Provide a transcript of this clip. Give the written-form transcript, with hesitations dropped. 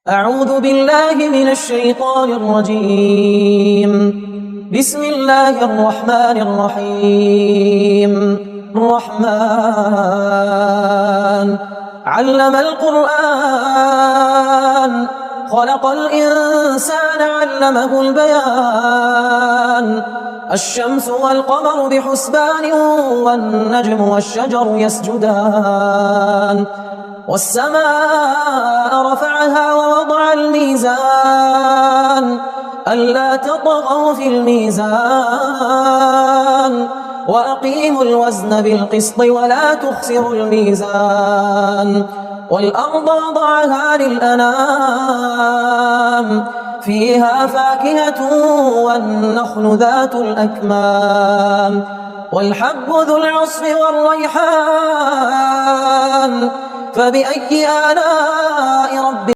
أعوذ بالله من الشيطان الرجيم. بسم الله الرحمن الرحيم. الرحمن علم القرآن خلق الإنسان علمه البيان. الشمس والقمر بحسبان والنجم والشجر يسجدان. والسماء رفعها ووضع الميزان ألا تطغوا في الميزان وأقيموا الوزن بالقسط ولا تخسروا الميزان. والأرض وضعها للأنام فيها فاكهة والنخل ذات الأكمام والحب ذو العصف والريحان. فبأي آلاء ربك